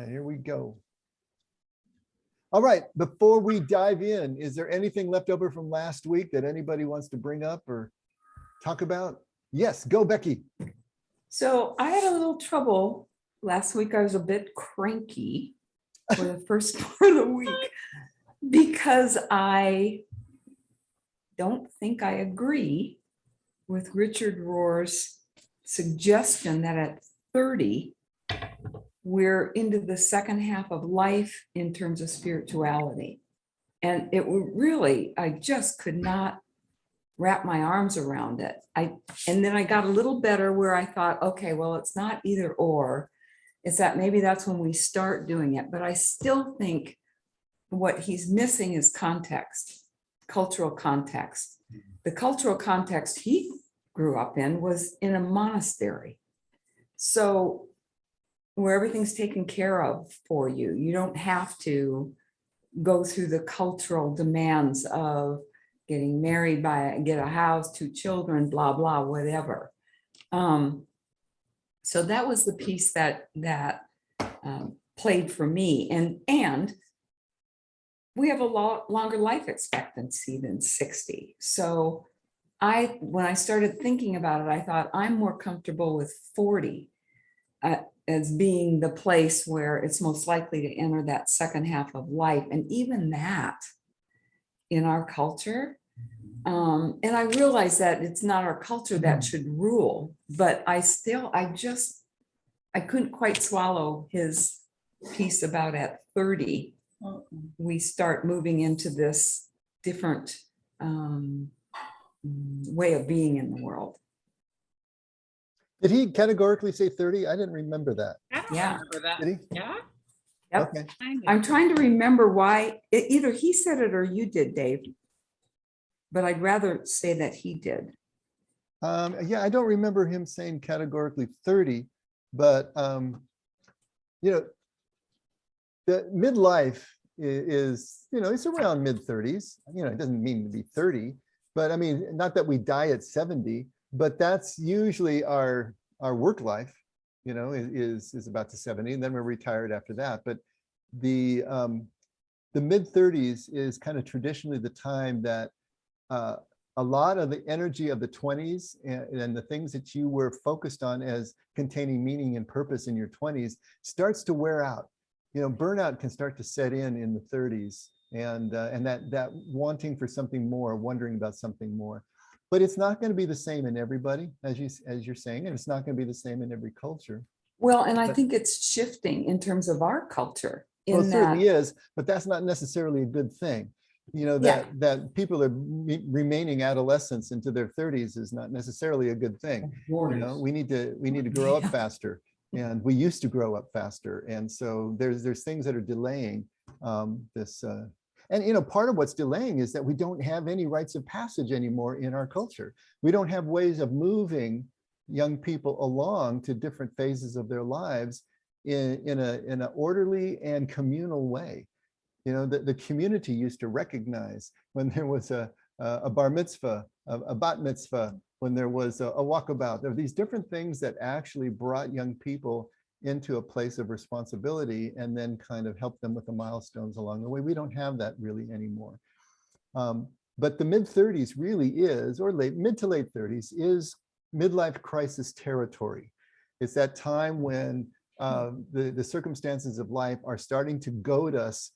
right, here we go. All right, before we dive in, is there anything left over from last week that anybody wants to bring up or talk about? Yes, go Becky. So I had a little trouble last week. I was a bit cranky for the first part of the week because I don't think I agree with Richard Rohr's suggestion that at 30, we're into the second half of life in terms of spirituality. And it really, I just could not wrap my arms around it. And then I got a little better where I thought, okay, well, it's not either or. It's that maybe that's when we start doing it. But I still think what he's missing is context, cultural context. The cultural context he grew up in was in a monastery. So where everything's taken care of for you, you don't have to go through the cultural demands of getting married, get a house, 2 children, blah, blah, whatever. So that was the piece that played for me. And we have a lot longer life expectancy than 60. So when I started thinking about it, I thought I'm more comfortable with 40 as being the place where it's most likely to enter that second half of life. And even that in our culture, and I realize that it's not our culture that should rule, but I couldn't quite swallow his piece about at 30, we start moving into this different way of being in the world. Did he categorically say 30? I didn't remember that. I don't Yeah. remember that. Did he? Yeah. Yep. Okay. I'm trying to remember why either he said it or you did, Dave. But I'd rather say that he did. Yeah, I don't remember him saying categorically 30, but the midlife is, it's around mid-30s. It doesn't mean to be 30, but I mean, not that we die at 70, but that's usually our work life, is about to 70, and then we're retired after that. But the mid-30s is kind of traditionally the time that a lot of the energy of the 20s and the things that you were focused on as containing meaning and purpose in your 20s starts to wear out. Burnout can start to set in the 30s, and that wanting for something more, wondering about something more. But it's not going to be the same in everybody, as you're saying, and it's not going to be the same in every culture. Well, and I think it's shifting in terms of our culture. Well, it certainly is, but that's not necessarily a good thing. That people are remaining adolescents into their 30s is not necessarily a good thing. We need to grow up faster, and we used to grow up faster, and so there's things that are delaying this. And part of what's delaying is that we don't have any rites of passage anymore in our culture. We don't have ways of moving young people along to different phases of their lives in an orderly and communal way. The community used to recognize when there was a bar mitzvah, a bat mitzvah, when there was a walkabout. There were these different things that actually brought young people into a place of responsibility and then kind of helped them with the milestones along the way. We don't have that really anymore. But the mid-30s really is, or mid to late 30s, is midlife crisis territory. It's that time when the circumstances of life are starting to goad us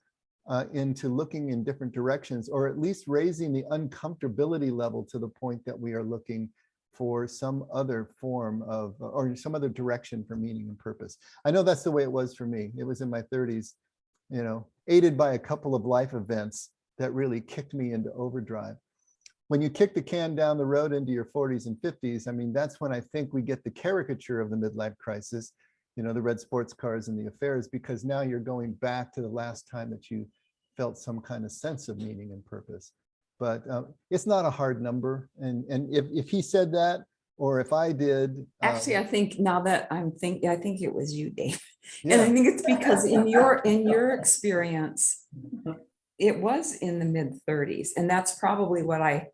into looking in different directions, or at least raising the uncomfortability level to the point that we are looking for some other form of, or some other direction for meaning and purpose. I know that's the way it was for me. It was in my 30s, aided by a couple of life events that really kicked me into overdrive. When you kick the can down the road into your 40s and 50s, I mean, that's when I think we get the caricature of the midlife crisis, the red sports cars and the affairs, because now you're going back to the last time that you felt some kind of sense of meaning and purpose. But it's not a hard number. And if he said that, or if I did. Actually, I think now that I'm thinking, I think it was you, Dave. Yeah. And I think it's because in your experience, it was in the mid-30s. And that's probably what how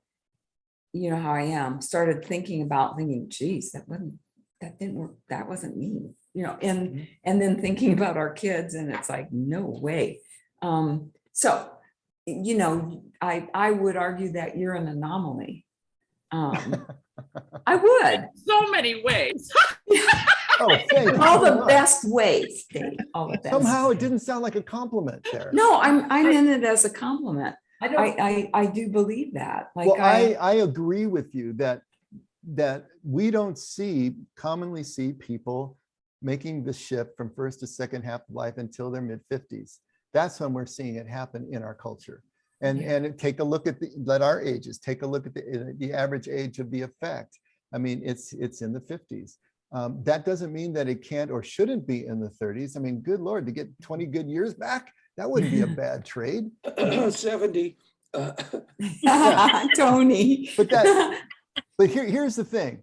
I am, started thinking, geez, that didn't work. That wasn't me. and then thinking about our kids, and it's like, no way. So, I would argue that you're an anomaly. I would. So many ways. Oh, thank you All so the much. best ways, Dave, all the best. Somehow it didn't sound like a compliment there. No, I'm in it as a compliment. I do believe that. Like, Well, I agree with you that we don't commonly see people making the shift from first to second half of life until their mid-50s. That's when we're seeing it happen in our culture. And take a look at our ages, take a look at the average age of the effect. I mean, it's in the 50s. That doesn't mean that it can't or shouldn't be in the 30s. I mean, good Lord, to get 20 good years back, that wouldn't be a bad trade. 70. Tony. But here's the thing.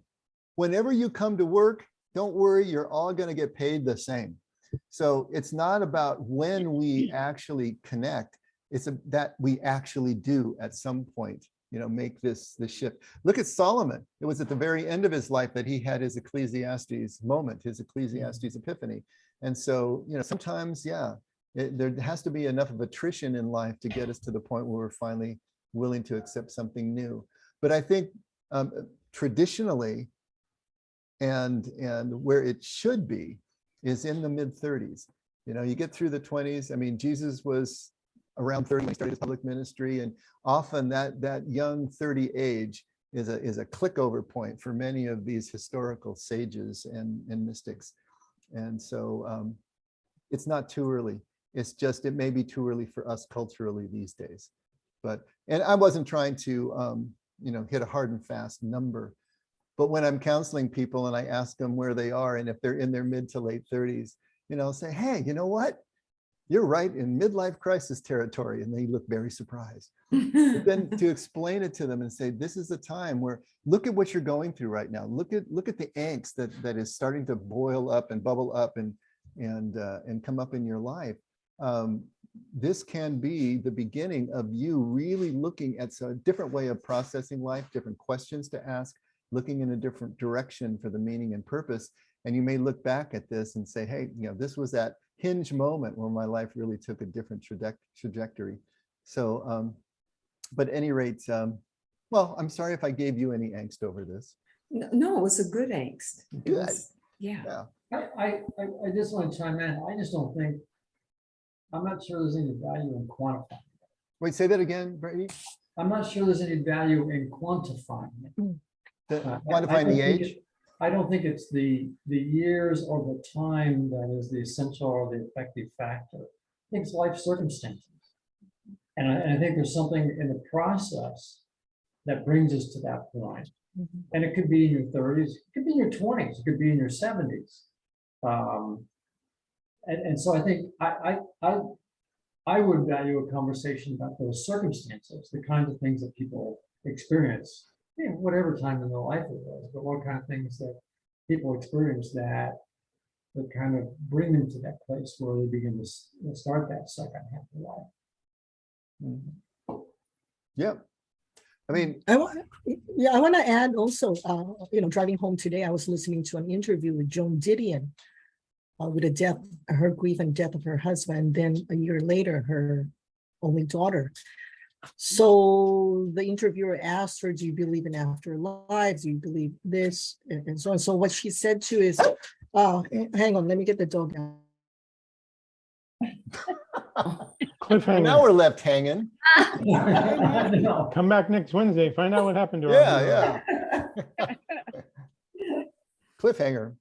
Whenever you come to work, don't worry, you're all going to get paid the same. So it's not about when we actually connect. It's that we actually do at some point, make this shift. Look at Solomon. It was at the very end of his life that he had his Ecclesiastes moment, his Ecclesiastes epiphany. And so, sometimes, there has to be enough of attrition in life to get us to the point where we're finally willing to accept something new. But I think traditionally, and where it should be, is in the mid-30s. You get through the 20s. I mean, Jesus was around 30 when he started his public ministry, and often that young 30 age is a click over point for many of these historical sages and mystics. And so it's not too early. It's just, it may be too early for us culturally these days. And I wasn't trying to hit a hard and fast number, but when I'm counseling people and I ask them where they are, and if they're in their mid to late 30s, say, hey, you know what? You're right in midlife crisis territory. And they look very surprised. But then to explain it to them and say, this is a time where, look at what you're going through right now. Look at the angst that is starting to boil up and bubble up and come up in your life. This can be the beginning of you really looking at a different way of processing life, different questions to ask, looking in a different direction for the meaning and purpose. And you may look back at this and say, hey, this was that hinge moment where my life really took a different trajectory. So, but at any rate, well, I'm sorry if I gave you any angst over this. No, it was a good angst. Good. Yeah. I just want to chime in. I just don't think, I'm not sure there's any value in quantifying. Wait, say that again, Brady. I'm not sure there's any value in quantifying it. Quantifying the age? I don't think it's the years or the time that is the essential or the effective factor. I think it's life circumstances. And I think there's something in the process that brings us to that point. And it could be in your 30s, it could be in your 20s, it could be in your 70s. And so I think I would value a conversation about those circumstances, the kinds of things that people experience, whatever time in their life it was, but what kind of things that people experience that kind of bring them to that place where they begin to start that second half of life. Yeah. I mean, I want to add also, driving home today, I was listening to an interview with Joan Didion with her grief and death of her husband. Then a year later, her only daughter. So the interviewer asked her, do you believe in afterlife? Do you believe this? And so on. So what she said to is, hang on, let me get the dog out. Cliffhanger. now we're left hanging. Come back next Wednesday. Find out what happened to her. Yeah. Cliffhanger.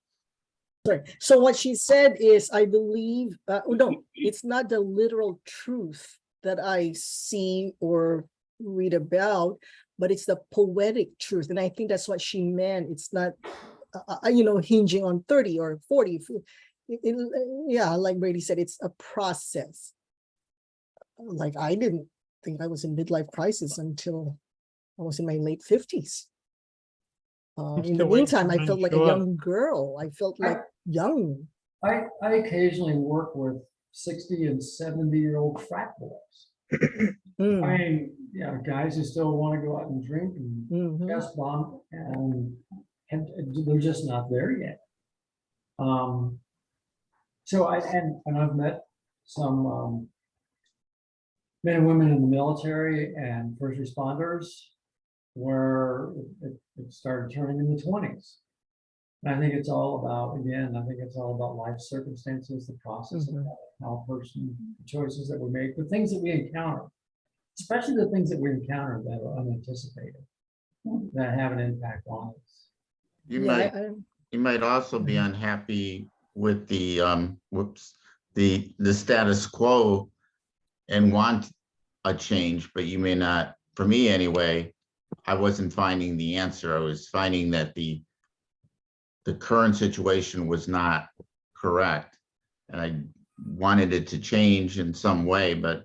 Sorry. So what she said is, I believe, no, it's not the literal truth that I see or read about, but it's the poetic truth. And I think that's what she meant. It's not, hinging on 30 or 40. Like Brady said, it's a process. Like, I didn't think I was in midlife crisis until I was in my late 50s. In the meantime, I felt like a young girl. I felt like young. I occasionally work with 60 and 70-year-old frat boys. I mean, guys who still want to go out and drink and gas bomb, and they're just not there yet. So I've met some men and women in the military and first responders where it started turning in the 20s. And I think it's all about, again, I think it's all about life circumstances, the process of that, how a person, the choices that we make, the things that we encounter, especially the things that we encounter that are unanticipated, that have an impact on us. You Yeah, might, you might also be unhappy with the the status quo and want a change, but you may not. For me anyway, I wasn't finding the answer. I was finding that the current situation was not correct, and I wanted it to change in some way, but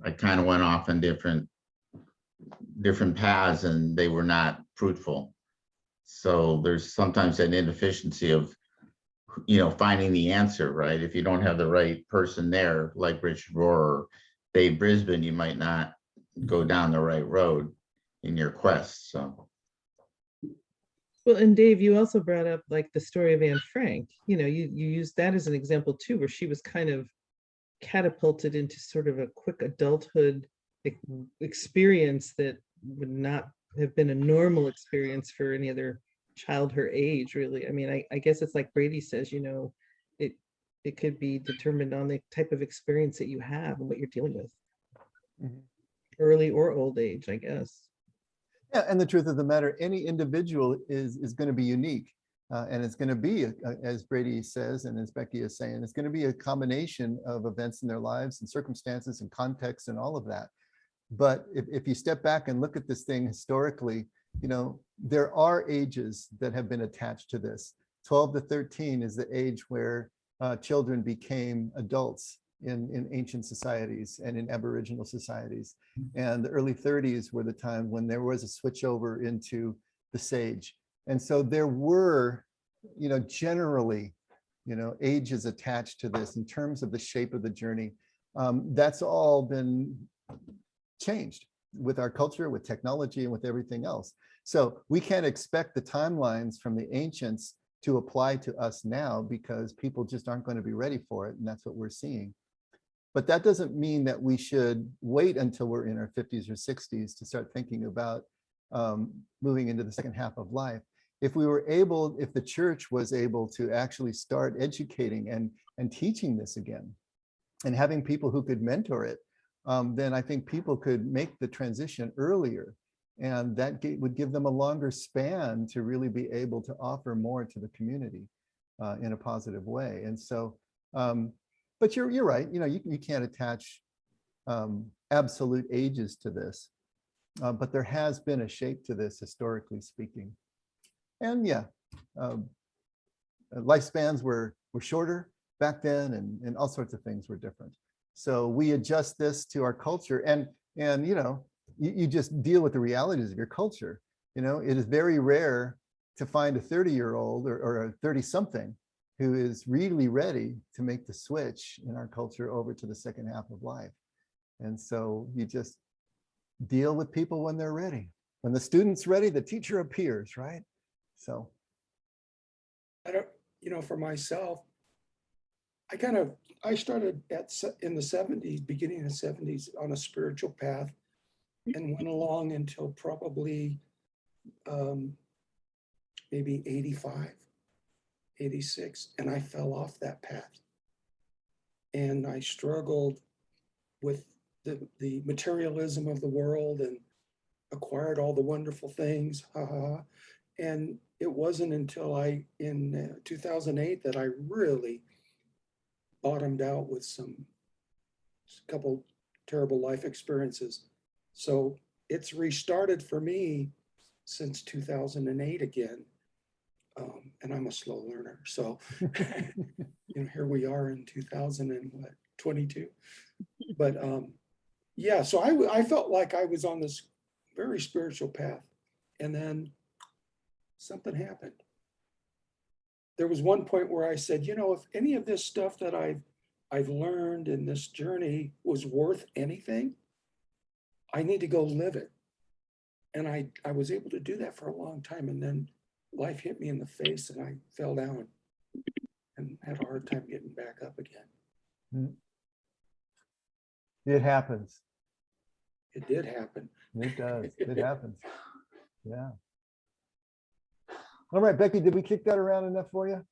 I kind of went off on different paths, and they were not fruitful. So there's sometimes an inefficiency of, finding the answer, right? If you don't have the right person there, like Richard Rohr or Dave Brisbane, you might not go down the right road in your quest. So. Well, and Dave, you also brought up like the story of Anne Frank. You used that as an example too, where she was kind of catapulted into sort of a quick adulthood experience that would not have been a normal experience for any other child her age, really. I mean, I guess it's like Brady says, it could be determined on the type of experience that you have and what you're dealing with. Early or old age, I guess. Yeah, and the truth of the matter, any individual is going to be unique. And it's going to be, as Brady says, and as Becky is saying, it's going to be a combination of events in their lives and circumstances and context and all of that. But if you step back and look at this thing historically, there are ages that have been attached to this. 12 to 13 is the age where children became adults in ancient societies and in Aboriginal societies. And the early 30s were the time when there was a switch over into the sage. And so there were, generally, ages attached to this in terms of the shape of the journey. That's all been changed with our culture, with technology, and with everything else. So we can't expect the timelines from the ancients to apply to us now because people just aren't going to be ready for it. And that's what we're seeing. But that doesn't mean that we should wait until we're in our 50s or 60s to start thinking about moving into the second half of life. If the church was able to actually start educating and teaching this again, and having people who could mentor it, then I think people could make the transition earlier. And that would give them a longer span to really be able to offer more to the community in a positive way. And so, but you're right, you can't attach absolute ages to this, but there has been a shape to this historically speaking. And yeah, lifespans were shorter back then, and all sorts of things were different. So we adjust this to our culture, and you just deal with the realities of your culture. It is very rare to find a 30-year-old or a 30-something who is really ready to make the switch in our culture over to the second half of life. And so you just deal with people when they're ready. When the student's ready, the teacher appears, right? So. I don't, for myself, I started in the 70s, beginning of the 70s on a spiritual path and went along until probably maybe 85, 86, and I fell off that path. And I struggled with the materialism of the world and acquired all the wonderful things, and it wasn't until in 2008 that I really bottomed out with a couple terrible life experiences. So it's restarted for me since 2008 again. And I'm a slow learner. So, here we are in 2022. But yeah, so I felt like I was on this very spiritual path. And then something happened. There was one point where I said, if any of this stuff that I've learned in this journey was worth anything, I need to go live it. And I was able to do that for a long time. And then life hit me in the face and I fell down. and had a hard time getting back up again. It happens. It did happen. It does. It happens. Yeah. All right, Becky, did we kick that around enough for you?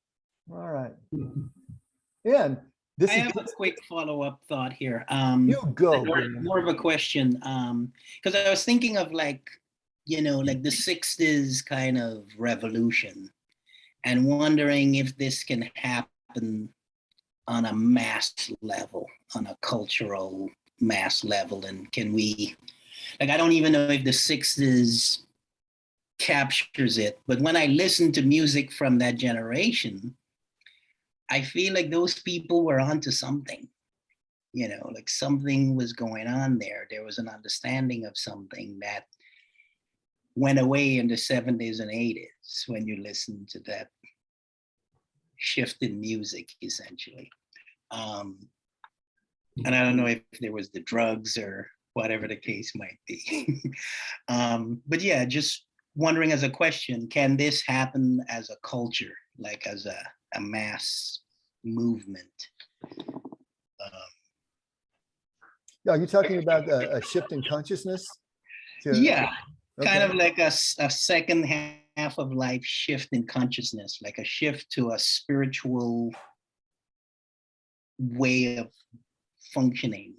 All right. And this I is have a quick follow-up thought here. you go. More of a question, because I was thinking of like the 60s kind of revolution and wondering if this can happen on a mass level, on a cultural mass level. And can we, I don't even know if the 60s captures it, but when I listen to music from that generation, I feel like those people were onto something, like something was going on there. There was an understanding of something that went away in the 70s and 80s when you listen to that shift in music, essentially. And I don't know if there was the drugs or whatever the case might be. But yeah, just wondering as a question, can this happen as a culture, like as a mass movement? Are you talking about a shift in consciousness? Yeah, kind Okay. of like a second half of life shift in consciousness, like a shift to a spiritual way of functioning,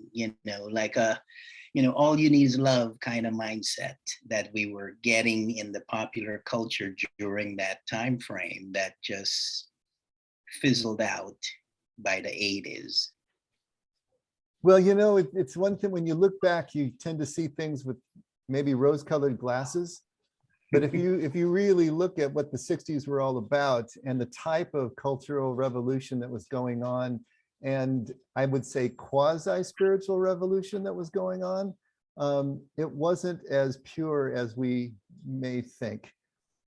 like all you need is love kind of mindset that we were getting in the popular culture during that time frame that just fizzled out by the 80s. Well, it's one thing when you look back, you tend to see things with maybe rose-colored glasses. But if you really look at what the 60s were all about and the type of cultural revolution that was going on, and I would say quasi-spiritual revolution that was going on, it wasn't as pure as we may think.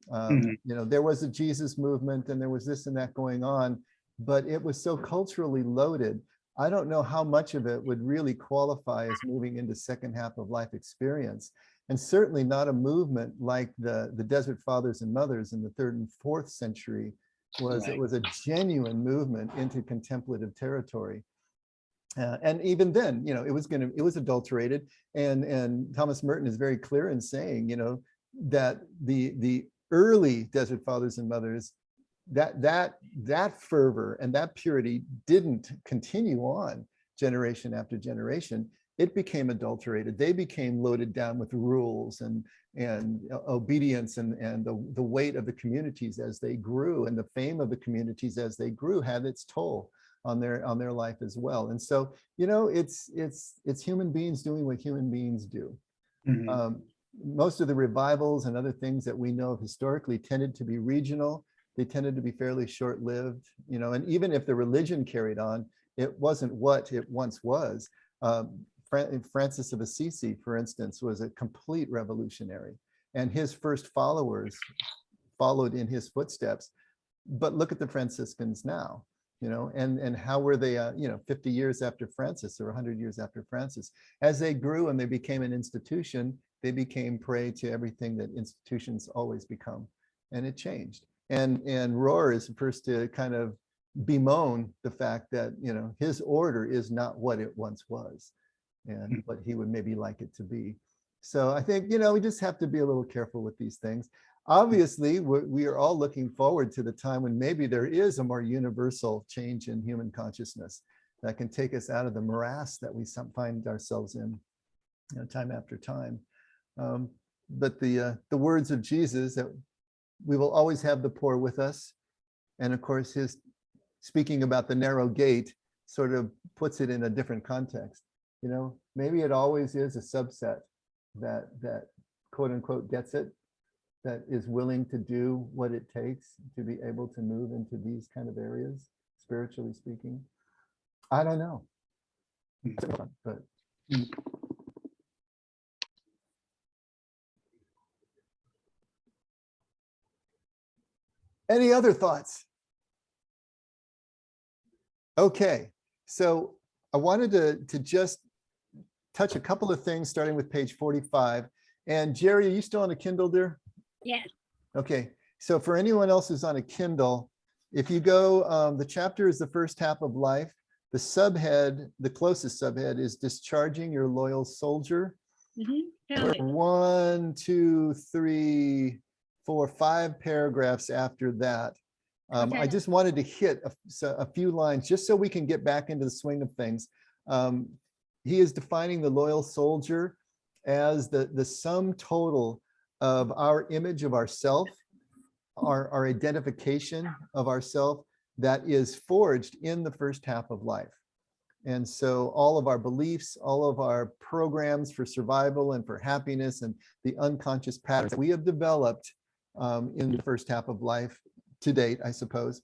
There was a Jesus movement and there was this and that going on, but it was so culturally loaded. I don't know how much of it would really qualify as moving into second half of life experience. And certainly not a movement like the Desert Fathers and Mothers in the 3rd and 4th century was. It was a genuine movement into contemplative territory. And even then, it was adulterated. And Thomas Merton is very clear in saying, that the early Desert Fathers and Mothers, that fervor and that purity didn't continue on generation after generation. It became adulterated. They became loaded down with rules and obedience and the weight of the communities as they grew, and the fame of the communities as they grew had its toll on their life as well. And so, it's human beings doing what human beings do. Most of the revivals and other things that we know of historically tended to be regional. They tended to be fairly short-lived, and even if the religion carried on, it wasn't what it once was. Francis of Assisi, for instance, was a complete revolutionary, and his first followers followed in his footsteps. But look at the Franciscans now, and how were they, 50 years after Francis or 100 years after Francis? As they grew and they became an institution, they became prey to everything that institutions always become, and it changed. And Rohr is the first to kind of bemoan the fact that, his order is not what it once was and what he would maybe like it to be. So I think, we just have to be a little careful with these things. Obviously, we are all looking forward to the time when maybe there is a more universal change in human consciousness that can take us out of the morass that we find ourselves in, time after time. But the words of Jesus, that we will always have the poor with us. And of course, his speaking about the narrow gate sort of puts it in a different context. Maybe it always is a subset that quote unquote gets it, that is willing to do what it takes to be able to move into these kind of areas, spiritually speaking. I don't know. But any other thoughts? Okay, so I wanted to just touch a couple of things, starting with page 45. And Jerry, are you still on a Kindle, dear? Yeah. Okay, so for anyone else who's on a Kindle, If you go, the chapter is the first half of life. The subhead, the closest subhead is discharging your loyal soldier. Found it. 1, 2, 3, 4, 5 paragraphs after that. I Okay. just wanted to hit a few lines just so we can get back into the swing of things. He is defining the loyal soldier as the sum total of our image of ourself, our identification of ourself that is forged in the first half of life. And so all of our beliefs, all of our programs for survival and for happiness and the unconscious patterns that we have developed in the first half of life to date, I suppose,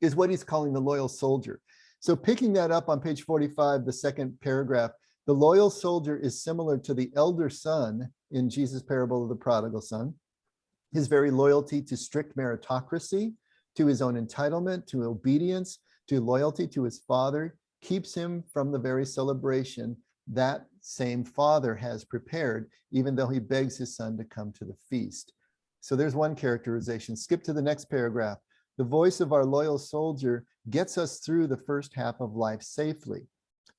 is what he's calling the loyal soldier. So picking that up on page 45, the second paragraph, the loyal soldier is similar to the elder son in Jesus' parable of the prodigal son. His very loyalty to strict meritocracy, to his own entitlement, to obedience, to loyalty to his father, keeps him from the very celebration that same father has prepared, even though he begs his son to come to the feast. So there's one characterization. Skip to the next paragraph. The voice of our loyal soldier gets us through the first half of life safely,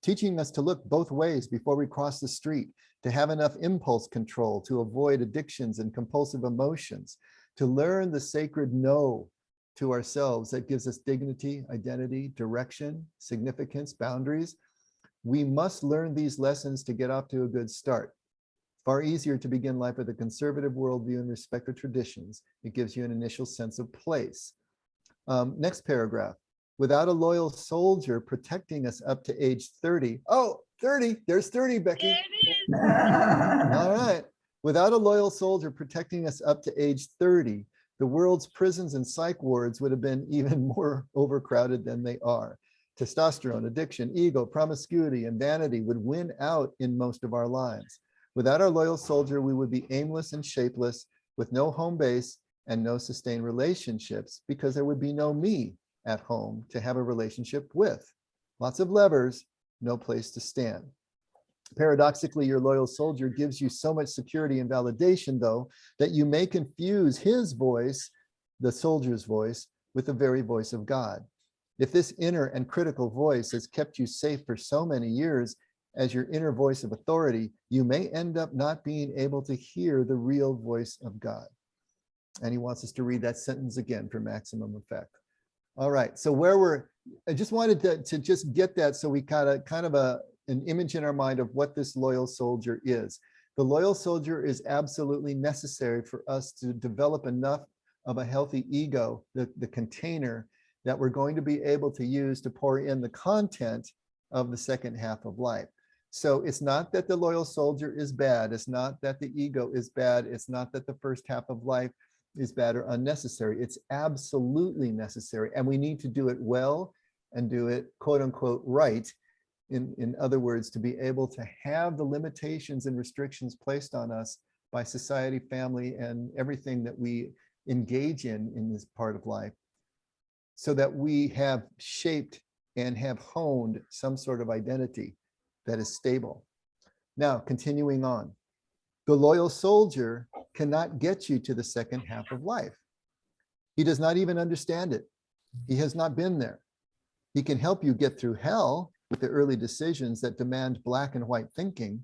teaching us to look both ways before we cross the street, to have enough impulse control to avoid addictions and compulsive emotions, to learn the sacred no to ourselves that gives us dignity, identity, direction, significance, boundaries. We must learn these lessons to get off to a good start. Far easier to begin life with a conservative worldview and respect for traditions. It gives you an initial sense of place. Next paragraph. Without a loyal soldier protecting us up to age 30. Oh, 30, there's 30, Becky. All right. Without a loyal soldier protecting us up to age 30, the world's prisons and psych wards would have been even more overcrowded than they are. Testosterone, addiction, ego, promiscuity, and vanity would win out in most of our lives. Without our loyal soldier, we would be aimless and shapeless, with no home base and no sustained relationships, because there would be no me at home to have a relationship with. Lots of levers, no place to stand. Paradoxically, your loyal soldier gives you so much security and validation, though, that you may confuse his voice, the soldier's voice, with the very voice of God. If this inner and critical voice has kept you safe for so many years as your inner voice of authority, you may end up not being able to hear the real voice of God. And he wants us to read that sentence again for maximum effect. All right, so I just wanted to just get that so we got an image in our mind of what this loyal soldier is. The loyal soldier is absolutely necessary for us to develop enough of a healthy ego, the container that we're going to be able to use to pour in the content of the second half of life. So it's not that the loyal soldier is bad. It's not that the ego is bad. It's not that the first half of life is bad or unnecessary. It's absolutely necessary. And we need to do it well and do it, quote unquote, right. In other words, to be able to have the limitations and restrictions placed on us by society, family, and everything that we engage in this part of life, so that we have shaped and have honed some sort of identity that is stable. Now, continuing on, the loyal soldier cannot get you to the second half of life. He does not even understand it. He has not been there. He can help you get through hell with the early decisions that demand black and white thinking,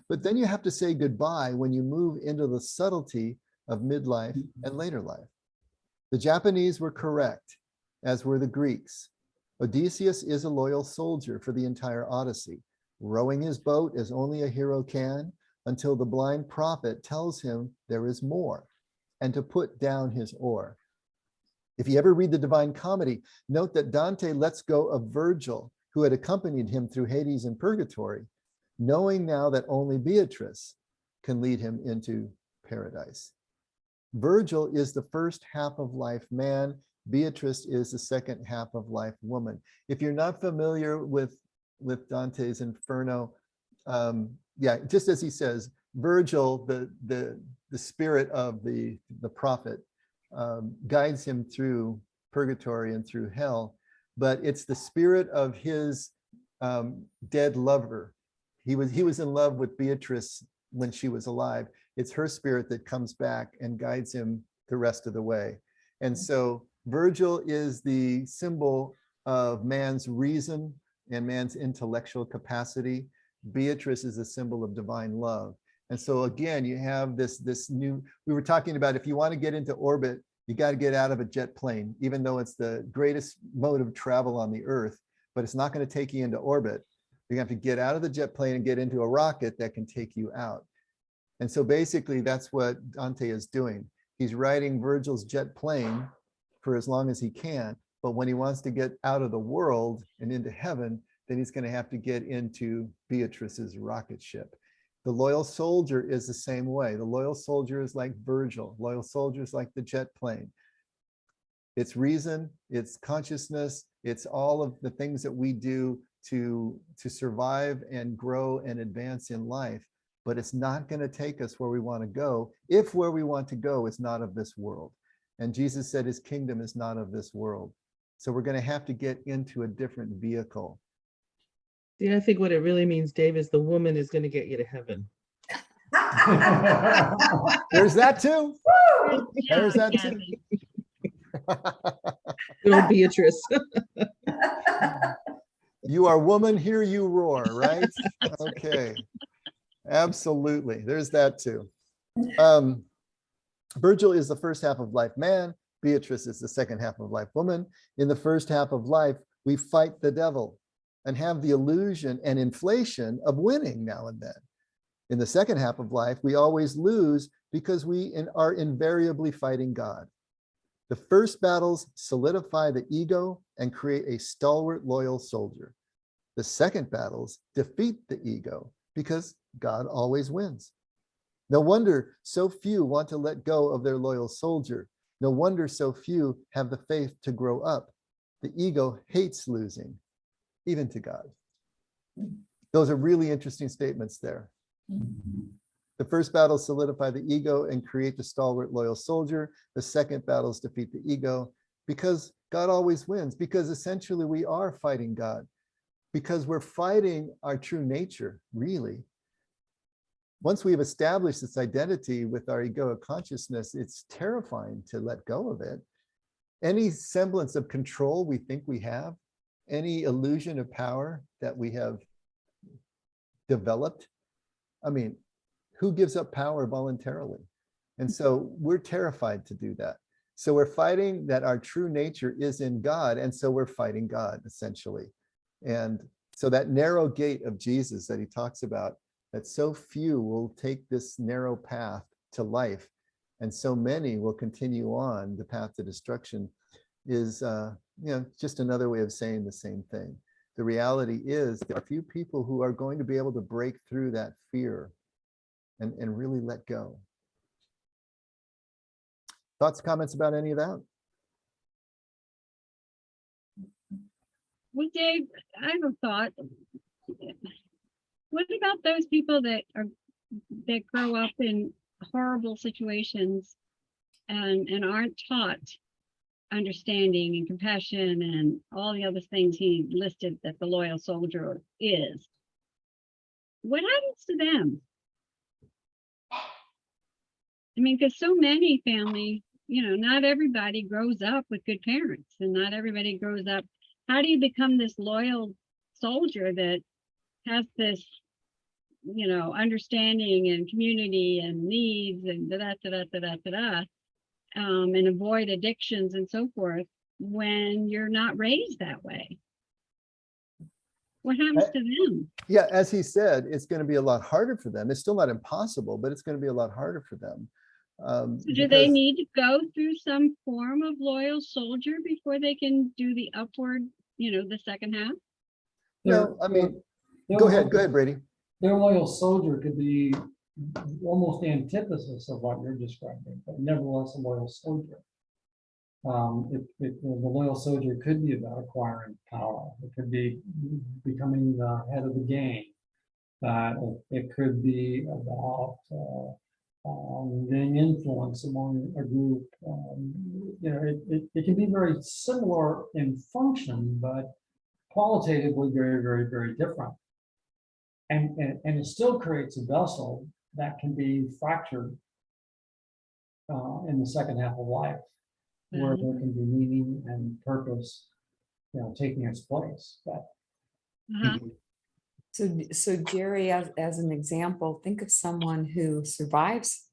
but then you have to say goodbye when you move into the subtlety of midlife and later life. The Japanese were correct, as were the Greeks. Odysseus is a loyal soldier for the entire Odyssey, rowing his boat as only a hero can, until the blind prophet tells him there is more, and to put down his oar. If you ever read the Divine Comedy, note that Dante lets go of Virgil, who had accompanied him through Hades and Purgatory, knowing now that only Beatrice can lead him into paradise. Virgil is the first half of life man. Beatrice is the second half of life woman. If you're not familiar with Dante's Inferno, just as he says, Virgil, the spirit of the prophet, guides him through purgatory and through hell, but it's the spirit of his dead lover. He was in love with Beatrice when she was alive. It's her spirit that comes back and guides him the rest of the way. And so Virgil is the symbol of man's reason and man's intellectual capacity. Beatrice is a symbol of divine love. And so again, you have this new, we were talking about, if you want to get into orbit, you got to get out of a jet plane, even though it's the greatest mode of travel on the earth, but it's not going to take you into orbit. You're going to have to get out of the jet plane and get into a rocket that can take you out. And so basically that's what Dante is doing. He's riding Virgil's jet plane for as long as he can, but when he wants to get out of the world and into heaven, then he's going to have to get into Beatrice's rocket ship. The loyal soldier is the same way. The loyal soldier is like Virgil. Loyal soldier is like the jet plane. It's reason, it's consciousness, it's all of the things that we do to survive and grow and advance in life. But it's not going to take us where we want to go if where we want to go is not of this world. And Jesus said his kingdom is not of this world. So we're going to have to get into a different vehicle. Yeah, I think what it really means, Dave, is the woman is going to get you to heaven. There's that too. There's that too. Good old Beatrice. You are woman, hear you roar, right? Okay. Absolutely. There's that too. Virgil is the first half of life man. Beatrice is the second half of life woman. In the first half of life, we fight the devil and have the illusion and inflation of winning now and then. In the second half of life, we always lose because we are invariably fighting God. The first battles solidify the ego and create a stalwart, loyal soldier. The second battles defeat the ego because God always wins. No wonder so few want to let go of their loyal soldier. No wonder so few have the faith to grow up. The ego hates losing, even to God. Those are really interesting statements there. The first battles solidify the ego and create the stalwart, loyal soldier. The second battles defeat the ego because God always wins, because essentially we are fighting God, because we're fighting our true nature, really. Once we've established this identity with our egoic consciousness, it's terrifying to let go of it. Any semblance of control we think we have, any illusion of power that we have developed, I mean, who gives up power voluntarily? And so we're terrified to do that. So we're fighting that our true nature is in God, and so we're fighting God, essentially. And so that narrow gate of Jesus that he talks about, that so few will take this narrow path to life, and so many will continue on the path to destruction, is just another way of saying the same thing. The reality is there are few people who are going to be able to break through that fear and really let go. Thoughts, comments about any of that? Well, Dave, I have a thought. What about those people that grow up in horrible situations and aren't taught understanding and compassion and all the other things he listed that the loyal soldier is? What happens to them? I mean, because so many families, not everybody grows up with good parents, and not everybody grows up. How do you become this loyal soldier that has this, understanding and community and needs and and avoid addictions and so forth when you're not raised that way? What happens to them? Yeah, as he said, it's going to be a lot harder for them. It's still not impossible, but it's going to be a lot harder for them. So do they need to go through some form of loyal soldier before they can do the upward, the second half? No, I mean, go ahead, Brady. Their loyal soldier could be almost the antithesis of what you're describing, but nevertheless a loyal soldier. The loyal soldier could be about acquiring power. It could be becoming the head of the gang. It could be about getting influence among a group. It can be very similar in function, but qualitatively very, very, very different. And it still creates a vessel that can be fractured in the second half of life. where there can be meaning and purpose, taking its place. But Uh-huh. So Jerry, as an example, think of someone who survives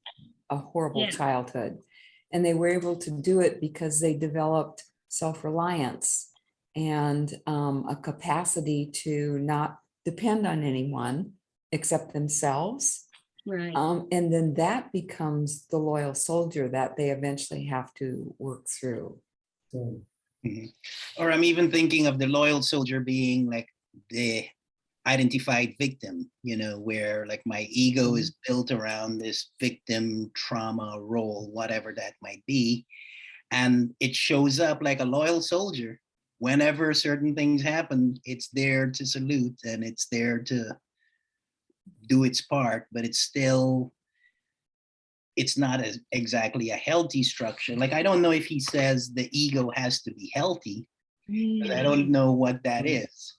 a horrible Yeah. childhood, and they were able to do it because they developed self-reliance and a capacity to not depend on anyone except themselves. Right. And then that becomes the loyal soldier that they eventually have to work through. so, Or I'm even thinking of the loyal soldier being like the identified victim, where like my ego is built around this victim trauma role, whatever that might be. And it shows up like a loyal soldier. Whenever certain things happen, it's there to salute and it's there to do its part, but it's not exactly a healthy structure. Like, I don't know if he says the ego has to be healthy, but I don't know what that is.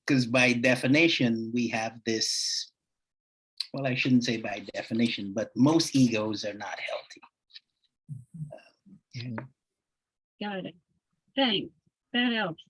Because by definition, we have this, well, I shouldn't say by definition, but most egos are not healthy. Got it. Thanks. That helps.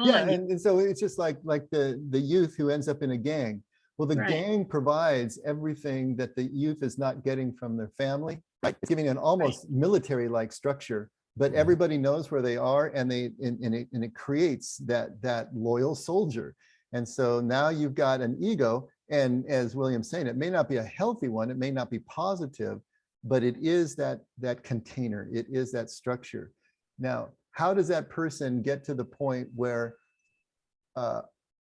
Yeah, and so it's just like the youth who ends up in a gang. Well, the Right. gang provides everything that the youth is not getting from their family, right? It's giving an almost military-like structure, but everybody knows where they are, and it creates that loyal soldier. And so now you've got an ego, and as William's saying, it may not be a healthy one, it may not be positive, but it is that container, it is that structure. Now, how does that person get to the point where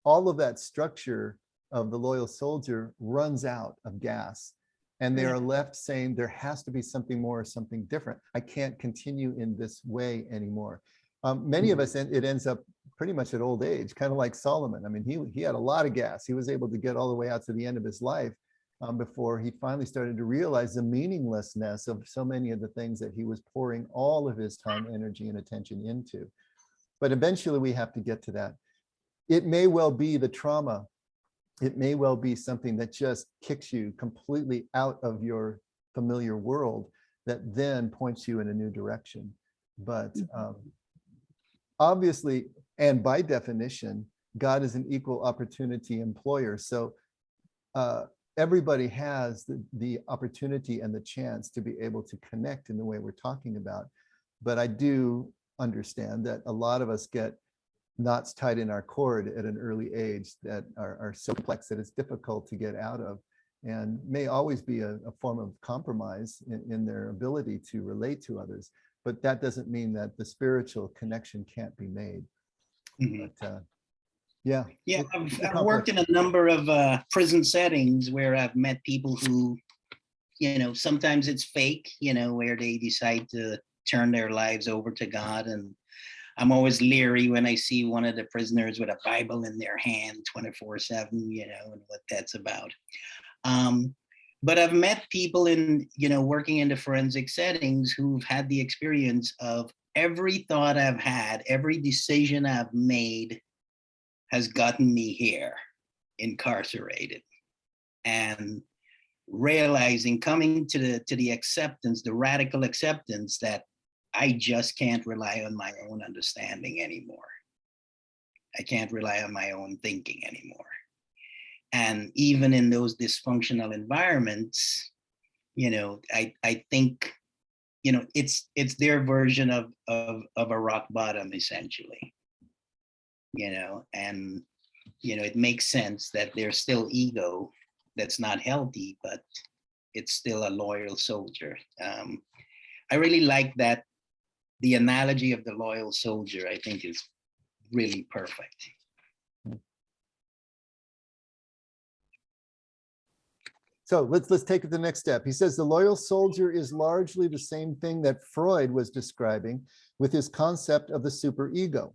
all of that structure of the loyal soldier runs out of gas, and they are left saying there has to be something more, something different. I can't continue in this way anymore. Many of us, it ends up pretty much at old age, kind of like Solomon. I mean, he had a lot of gas. He was able to get all the way out to the end of his life before he finally started to realize the meaninglessness of so many of the things that he was pouring all of his time, energy, and attention into. But eventually we have to get to that. It may well be the trauma. It may well be something that just kicks you completely out of your familiar world that then points you in a new direction. But obviously, and by definition, God is an equal opportunity employer. So everybody has the opportunity and the chance to be able to connect in the way we're talking about. But I do understand that a lot of us get knots tied in our cord at an early age that are so complex that it's difficult to get out of, and may always be a form of compromise in their ability to relate to others. But that doesn't mean that the spiritual connection can't be made. But, yeah. I've worked in a number of prison settings where I've met people who, sometimes it's fake, where they decide to turn their lives over to God. And I'm always leery when I see one of the prisoners with a Bible in their hand 24/7, and what that's about. But I've met people in, working in the forensic settings who've had the experience of every thought I've had, every decision I've made has gotten me here, incarcerated. And realizing, coming to the acceptance, the radical acceptance that I just can't rely on my own understanding anymore. I can't rely on my own thinking anymore. And even in those dysfunctional environments, I think, it's their version of a rock bottom, essentially. And it makes sense that there's still ego that's not healthy, but it's still a loyal soldier. I really like that. The analogy of the loyal soldier, I think, is really perfect. So let's take it the next step. He says the loyal soldier is largely the same thing that Freud was describing with his concept of the superego,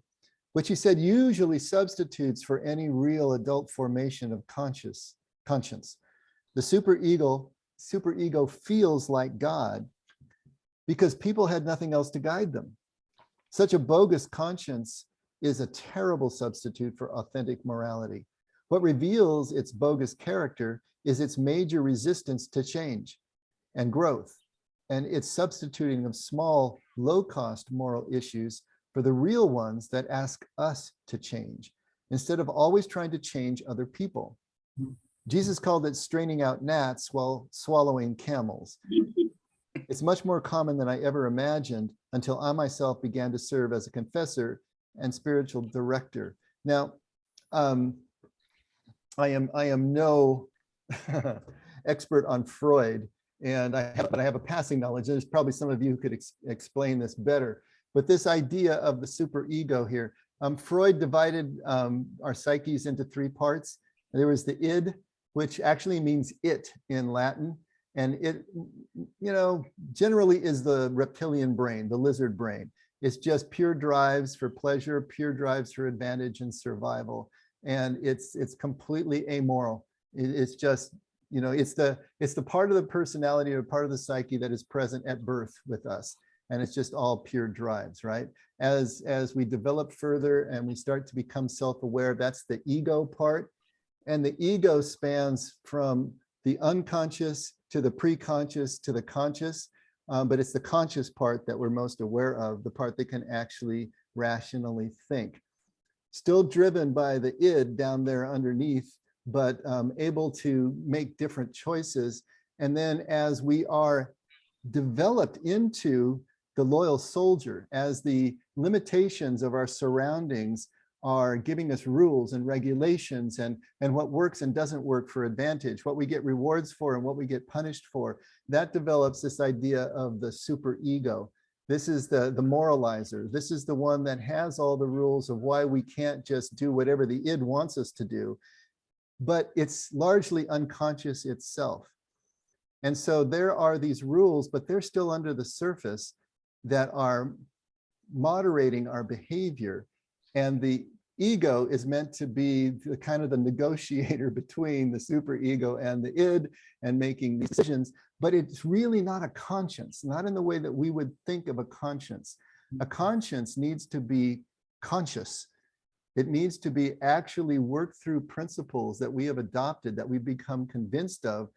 which he said usually substitutes for any real adult formation of conscience. The superego feels like God because people had nothing else to guide them. Such a bogus conscience is a terrible substitute for authentic morality. What reveals its bogus character is its major resistance to change and growth. And it's substituting of small, low-cost moral issues for the real ones that ask us to change, instead of always trying to change other people. Jesus called it straining out gnats while swallowing camels. It's much more common than I ever imagined until I myself began to serve as a confessor and spiritual director. Now, I am no expert on Freud, but I have a passing knowledge. There's probably some of you who could explain this better. But this idea of the superego here, Freud divided our psyches into three parts. There was the id, which actually means it in Latin. And it, generally is the reptilian brain, the lizard brain. It's just pure drives for pleasure, pure drives for advantage and survival. And it's completely amoral. It's just, it's the part of the personality or part of the psyche that is present at birth with us. And it's just all pure drives, right? As we develop further and we start to become self-aware, that's the ego part. And the ego spans from the unconscious to the pre-conscious to the conscious. But it's the conscious part that we're most aware of, the part that can actually rationally think. Still driven by the id down there underneath, but able to make different choices. And then as we are developed into the loyal soldier, as the limitations of our surroundings are giving us rules and regulations and what works and doesn't work for advantage, what we get rewards for and what we get punished for, that develops this idea of the superego. This is the moralizer. This is the one that has all the rules of why we can't just do whatever the id wants us to do, but it's largely unconscious itself. And so there are these rules, but they're still under the surface that are moderating our behavior. And the ego is meant to be the kind of the negotiator between the superego and the id and making these decisions, but it's really not a conscience, not in the way that we would think of a conscience. A conscience needs to be conscious. It needs to be actually worked through principles that we have adopted, that we've become convinced of,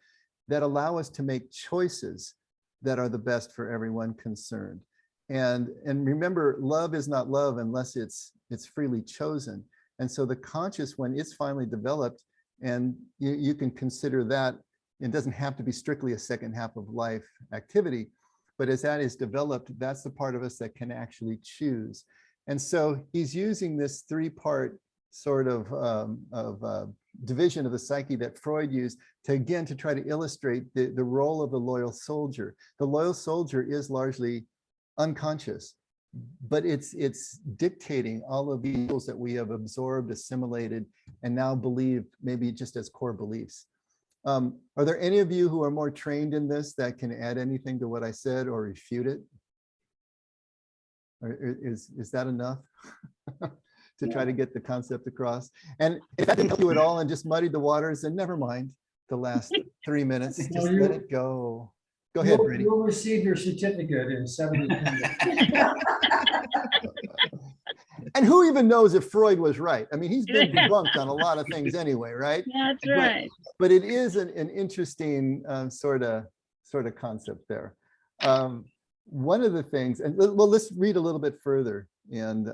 that allow us to make choices that are the best for everyone concerned. And remember, love is not love unless it's freely chosen. And so the conscious, when it's finally developed, and you can consider that, it doesn't have to be strictly a second half of life activity, but as that is developed, that's the part of us that can actually choose. And so he's using this three-part sort of division of the psyche that Freud used to try to illustrate the role of the loyal soldier. The loyal soldier is largely unconscious, but it's dictating all of the rules that we have absorbed, assimilated, and now believe maybe just as core beliefs. Are there any of you who are more trained in this that can add anything to what I said or refute it? Or is that enough to try to get the concept across? And if that didn't help you at all and just muddied the waters, then never mind the last 3 minutes. Just let it go. Go ahead, Brady. You'll receive your certificate in 70 minutes. And who even knows if Freud was right? I mean, he's been debunked on a lot of things anyway, right? That's right. But it is an interesting sort of concept there. One of the things, and well, let's read a little bit further and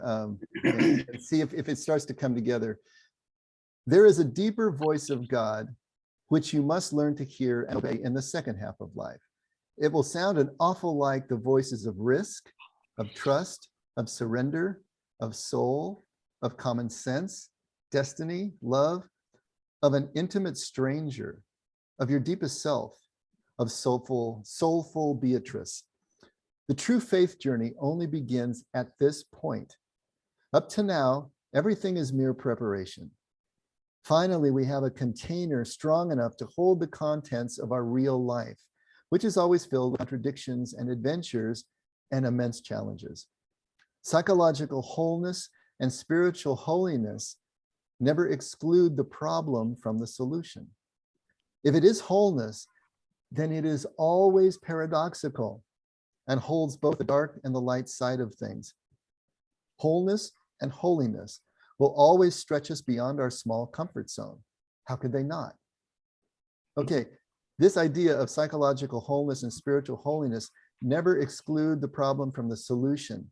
see if it starts to come together. There is a deeper voice of God, which you must learn to hear and obey in the second half of life. It will sound an awful like the voices of risk, of trust, of surrender, of soul, of common sense, destiny, love, of an intimate stranger, of your deepest self, of soulful Beatrice. The true faith journey only begins at this point. Up to now, everything is mere preparation. Finally, we have a container strong enough to hold the contents of our real life, which is always filled with contradictions and adventures and immense challenges. Psychological wholeness and spiritual holiness never exclude the problem from the solution. If it is wholeness, then it is always paradoxical and holds both the dark and the light side of things. Wholeness and holiness will always stretch us beyond our small comfort zone. How could they not? Okay, this idea of psychological wholeness and spiritual holiness Never exclude the problem from the solution.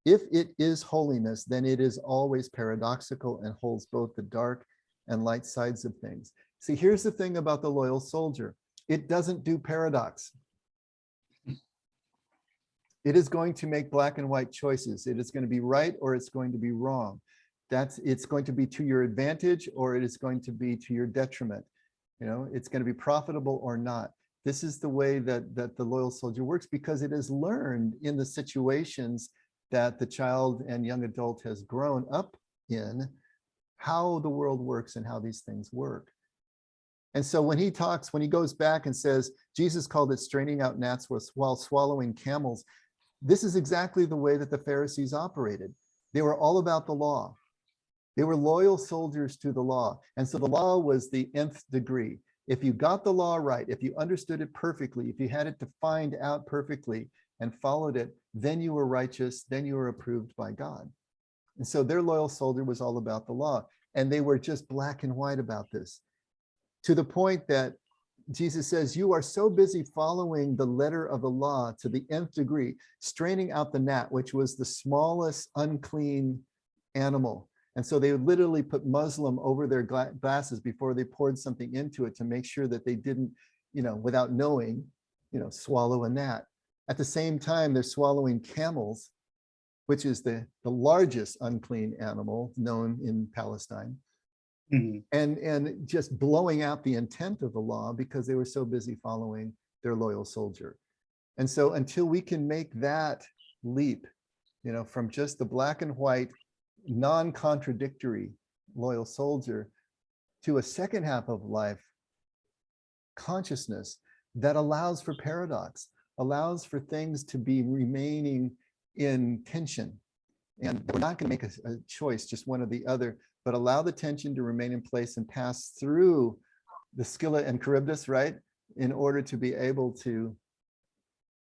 If it is holiness, then it is always paradoxical and holds both the dark and light sides of things. See, here's the thing about the loyal soldier. It doesn't do paradox. It is going to make black and white choices. It is going to be right or it's going to be wrong. It's going to be to your advantage or it is going to be to your detriment. You know, it's going to be profitable or not. This is the way that the loyal soldier works, because it is learned in the situations that the child and young adult has grown up in, how the world works and how these things work. And so when he goes back and says, Jesus called it straining out gnats while swallowing camels, this is exactly the way that the Pharisees operated. They were all about the law. They were loyal soldiers to the law. And so the law was the nth degree. If you got the law right, if you understood it perfectly, if you had it defined out perfectly and followed it, then you were righteous, then you were approved by God. And so their loyal soldier was all about the law. And they were just black and white about this, to the point that Jesus says, you are so busy following the letter of the law to the nth degree, straining out the gnat, which was the smallest unclean animal. And so they would literally put muslin over their glasses before they poured something into it to make sure that they didn't, without knowing, swallow a gnat. At the same time, they're swallowing camels, which is the largest unclean animal known in Palestine. Mm-hmm. And just blowing out the intent of the law because they were so busy following their loyal soldier. And so until we can make that leap, from just the black and white, non-contradictory loyal soldier to a second half of life consciousness that allows for paradox, allows for things to be remaining in tension. And we're not going to make a choice, just one or the other, but allow the tension to remain in place and pass through the Scylla and Charybdis, right? In order to be able to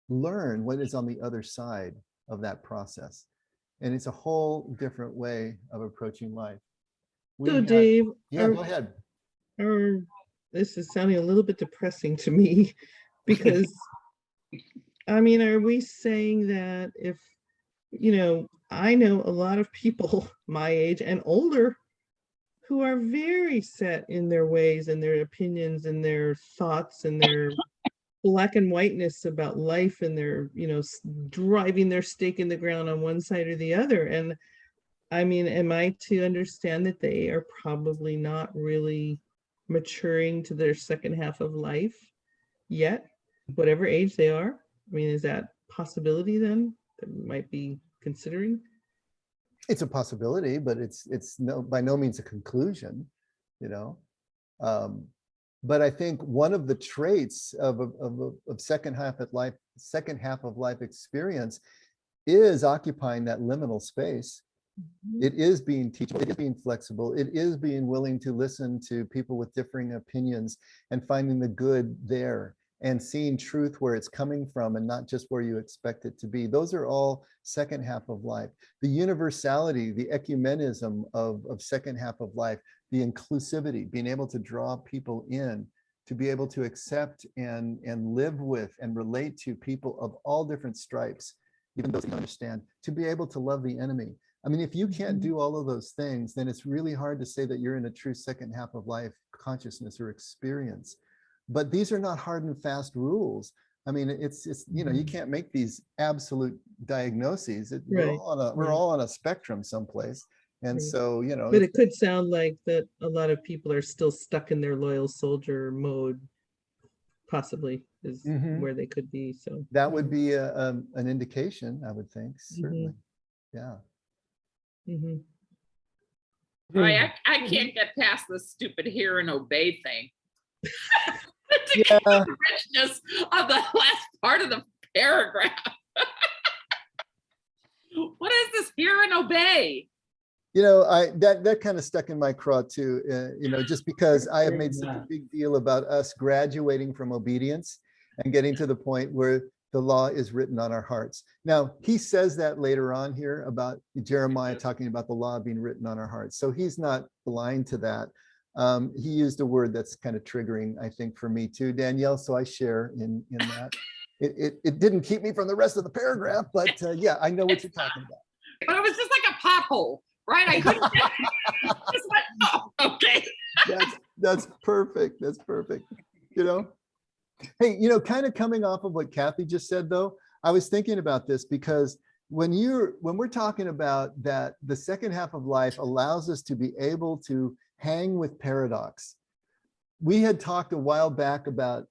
learn what is on the other side of that process. And it's a whole different way of approaching life. So Dave, go ahead. This is sounding a little bit depressing to me because, I mean, are we saying that if, I know a lot of people my age and older who are very set in their ways and their opinions and their thoughts and their black and whiteness about life, and they're, driving their stake in the ground on one side or the other. And I mean, am I to understand that they are probably not really maturing to their second half of life yet, whatever age they are? I mean, is that a possibility then that we might be considering? It's a possibility, but it's by no means a conclusion, But I think one of the traits of second half of life experience is occupying that liminal space. Mm-hmm. It is being teachable, it is being flexible, it is being willing to listen to people with differing opinions and finding the good there and seeing truth where it's coming from and not just where you expect it to be. Those are all second half of life. The universality, the ecumenism of second half of life, the inclusivity, being able to draw people in, to be able to accept and live with and relate to people of all different stripes, even those you understand, to be able to love the enemy. I mean, if you can't do all of those things, then it's really hard to say that you're in a true second half of life consciousness or experience. But these are not hard and fast rules. I mean, it's you can't make these absolute diagnoses. We're all on a spectrum someplace. And so, But it could sound like that a lot of people are still stuck in their loyal soldier mode, possibly is where they could be. So that would be an indication, I would think, certainly. Yeah. I can't get past the stupid hear and obey thing. To get the richness of the last part of the paragraph. What is this hear and obey? That kind of stuck in my craw too, just because I have made such a big deal about us graduating from obedience and getting to the point where the law is written on our hearts. Now, he says that later on here about Jeremiah talking about the law being written on our hearts. So he's not blind to that. He used a word that's kind of triggering, I think, for me too, Danielle, so I share in that. it didn't keep me from the rest of the paragraph, but yeah, I know what you're talking about. But it was just like a pothole, right? I couldn't. Just like, oh, okay. That's perfect. That's perfect. You know, hey, kind of coming off of what Kathy just said, though, I was thinking about this because when we're talking about that, the second half of life allows us to be able to hang with paradox. We had talked a while back about,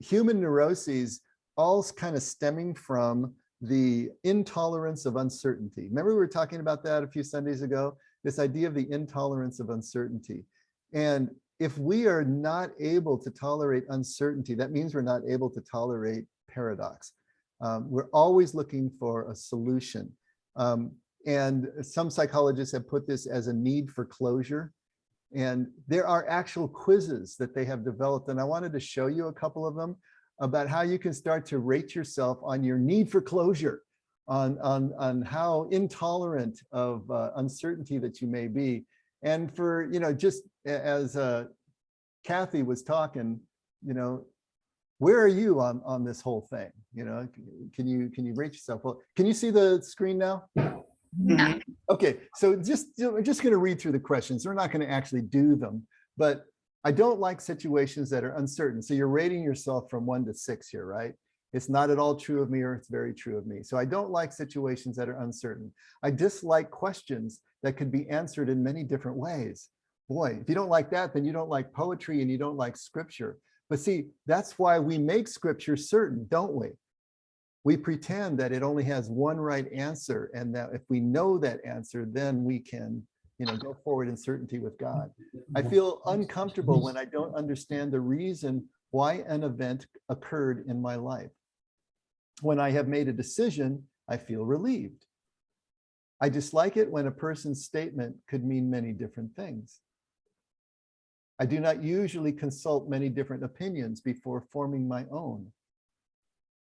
human neuroses, all kind of stemming from the intolerance of uncertainty. Remember, we were talking about that a few Sundays ago, this idea of the intolerance of uncertainty. And if we are not able to tolerate uncertainty, that means we're not able to tolerate paradox. We're always looking for a solution. And some psychologists have put this as a need for closure. And there are actual quizzes that they have developed. And I wanted to show you a couple of them about how you can start to rate yourself on your need for closure, on how intolerant of uncertainty that you may be. And for, just as Kathy was talking, where are you on this whole thing? Can you rate yourself? Well, can you see the screen now? Mhm. Okay, so we're just going to read through the questions. We're not going to actually do them, but I don't like situations that are uncertain. So you're rating yourself from 1 to 6 here, right? It's not at all true of me, or it's very true of me. So I don't like situations that are uncertain. I dislike questions that could be answered in many different ways. Boy, if you don't like that, then you don't like poetry and you don't like scripture. But see, that's why we make scripture certain, don't we? We pretend that it only has one right answer, and that if we know that answer, then we can, go forward in certainty with God. I feel uncomfortable when I don't understand the reason why an event occurred in my life. When I have made a decision, I feel relieved. I dislike it when a person's statement could mean many different things. I do not usually consult many different opinions before forming my own.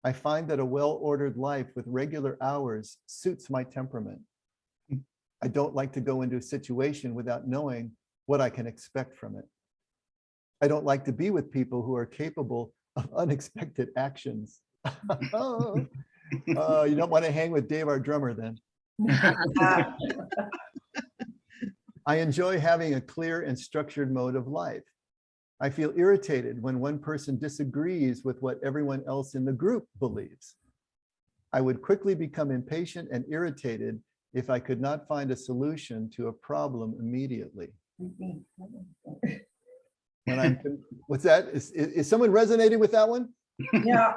I find that a well-ordered life with regular hours suits my temperament. I don't like to go into a situation without knowing what I can expect from it. I don't like to be with people who are capable of unexpected actions. You don't want to hang with Dave, our drummer, then. I enjoy having a clear and structured mode of life. I feel irritated when one person disagrees with what everyone else in the group believes. I would quickly become impatient and irritated if I could not find a solution to a problem immediately. What's that? Is someone resonating with that one? Yeah,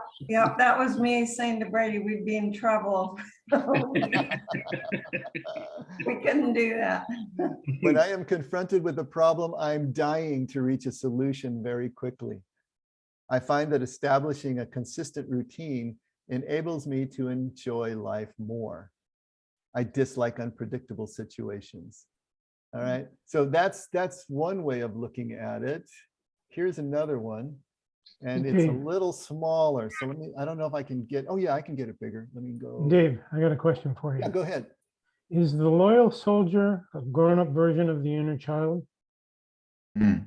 that was me saying to Brady, we'd be in trouble. We couldn't do that. When I am confronted with a problem, I'm dying to reach a solution very quickly. I find that establishing a consistent routine enables me to enjoy life more. I dislike unpredictable situations. All right, so that's one way of looking at it. Here's another one. And it's a little smaller. So I don't know if I can get, oh yeah, I can get it bigger. Let me go. Dave, I got a question for you. Yeah, go ahead. Is the loyal soldier a grown-up version of the inner child? No,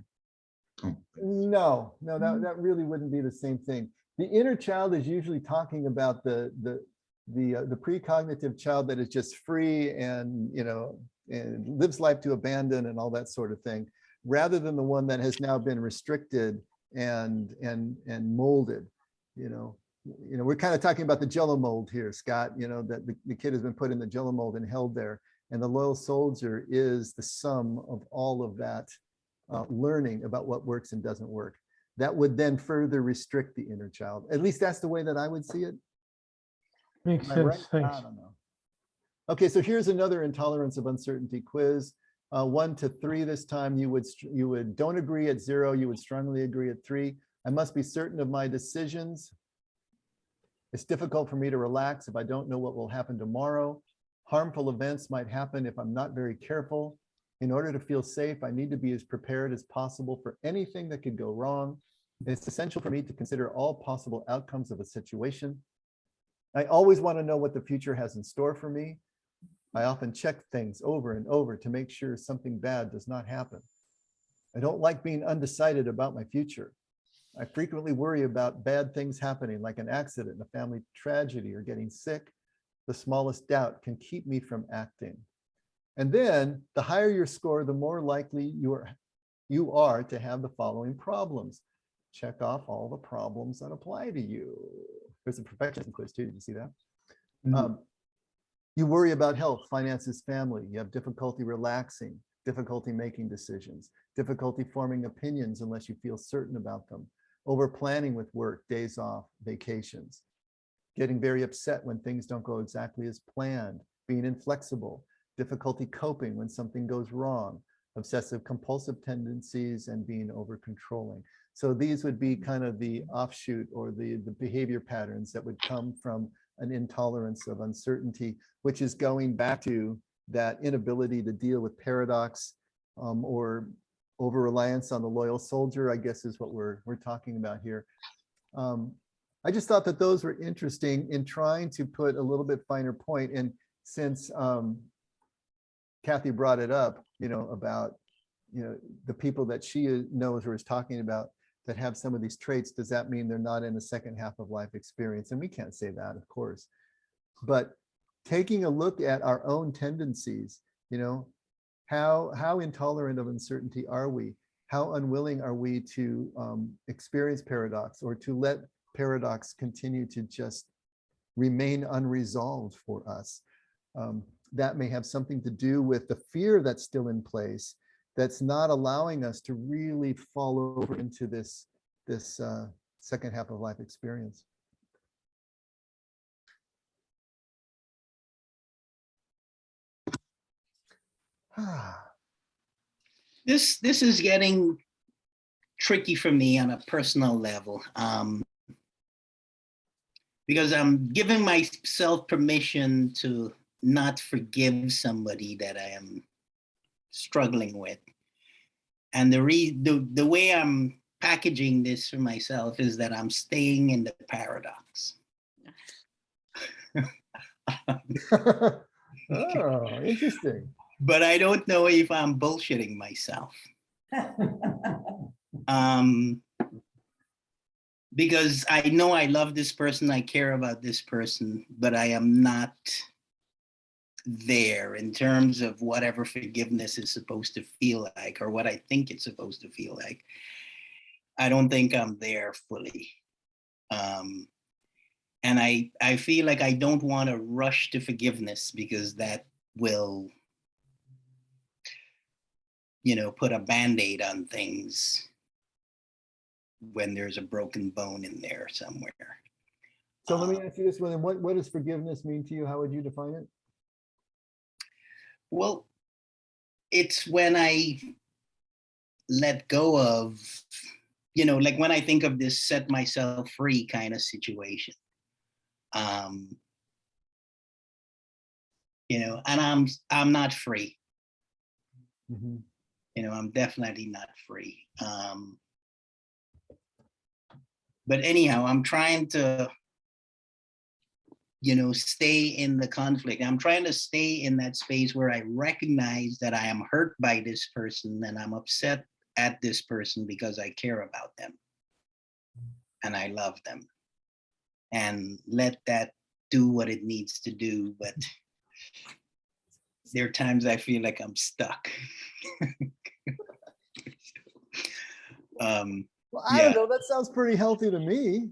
that really wouldn't be the same thing. The inner child is usually talking about the precognitive child that is just free and, and lives life to abandon and all that sort of thing, rather than the one that has now been restricted and molded. We're kind of talking about the Jello mold here, Scott, that the kid has been put in the Jello mold and held there. And the loyal soldier is the sum of all of that learning about what works and doesn't work. That would then further restrict the inner child. At least that's the way that I would see it. Makes sense, right? thanks. I don't know. Okay, so here's another intolerance of uncertainty quiz. 1 to 3 this time. You would don't agree at 0. You would strongly agree at 3. I must be certain of my decisions. It's difficult for me to relax if I don't know what will happen tomorrow. Harmful events might happen if I'm not very careful. In order to feel safe, I need to be as prepared as possible for anything that could go wrong. It's essential for me to consider all possible outcomes of a situation. I always want to know what the future has in store for me. I often check things over and over to make sure something bad does not happen. I don't like being undecided about my future. I frequently worry about bad things happening, like an accident, a family tragedy, or getting sick. The smallest doubt can keep me from acting. And then the higher your score, the more likely you are to have the following problems. Check off all the problems that apply to you. There's a perfectionism quiz too. Did you see that? You worry about health, finances, family. You have difficulty relaxing, difficulty making decisions, difficulty forming opinions unless you feel certain about them, over planning with work, days off, vacations, getting very upset when things don't go exactly as planned, being inflexible, difficulty coping when something goes wrong, obsessive compulsive tendencies, and being over controlling. So these would be kind of the offshoot or the behavior patterns that would come from an intolerance of uncertainty, which is going back to that inability to deal with paradox, or over-reliance on the loyal soldier, I guess is what we're talking about here. I just thought that those were interesting in trying to put a little bit finer point. And since Kathy brought it up, about, the people that she knows or is talking about that have some of these traits, does that mean they're not in the second half of life experience? And we can't say that, of course. But taking a look at our own tendencies, how intolerant of uncertainty are we? How unwilling are we to experience paradox, or to let paradox continue to just remain unresolved for us? That may have something to do with the fear that's still in place, that's not allowing us to really fall over into this second half of life experience. This is getting tricky for me on a personal level, because I'm giving myself permission to not forgive somebody that I am struggling with. And the way I'm packaging this for myself is that I'm staying in the paradox. Oh, interesting. But I don't know if I'm bullshitting myself. Because I know I love this person, I care about this person, but I am not there in terms of whatever forgiveness is supposed to feel like, or what I think it's supposed to feel like. I don't think I'm there fully. And I feel like I don't want to rush to forgiveness, because that will, put a Band-Aid on things when there's a broken bone in there somewhere. So let me ask you this one. What does forgiveness mean to you? How would you define it? Well, it's when I let go of, like when I think of this set myself free kind of situation. And I'm not free. Mm-hmm. I'm definitely not free. But anyhow, I'm trying to, stay in the conflict. I'm trying to stay in that space where I recognize that I am hurt by this person and I'm upset at this person because I care about them and I love them, and let that do what it needs to do. But there are times I feel like I'm stuck. Well, I don't know. That sounds pretty healthy to me.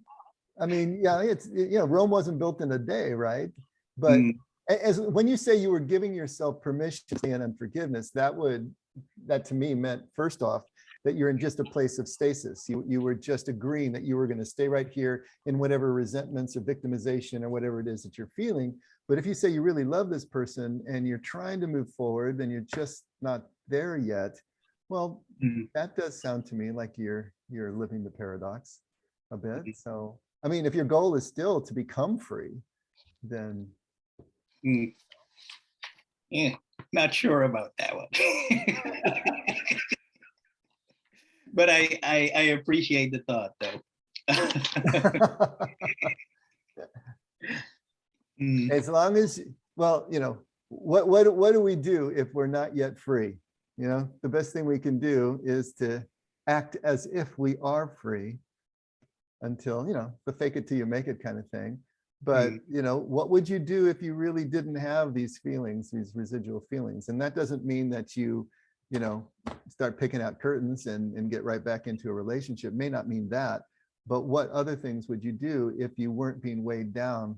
I mean, yeah, it's, Rome wasn't built in a day, right? But as when you say you were giving yourself permission to stay in unforgiveness, that to me meant, first off, that you're in just a place of stasis. You were just agreeing that you were going to stay right here in whatever resentments or victimization or whatever it is that you're feeling. But if you say you really love this person and you're trying to move forward, then you're just not there yet. Well, that does sound to me like you're living the paradox a bit. So, I mean, if your goal is still to become free, then. Yeah, not sure about that one. But I appreciate the thought, though. As long as, well, what do we do if we're not yet free? The best thing we can do is to act as if we are free, until, the fake it till you make it kind of thing. But, what would you do if you really didn't have these feelings, these residual feelings? And that doesn't mean that you start picking out curtains and get right back into a relationship. It may not mean that, but what other things would you do if you weren't being weighed down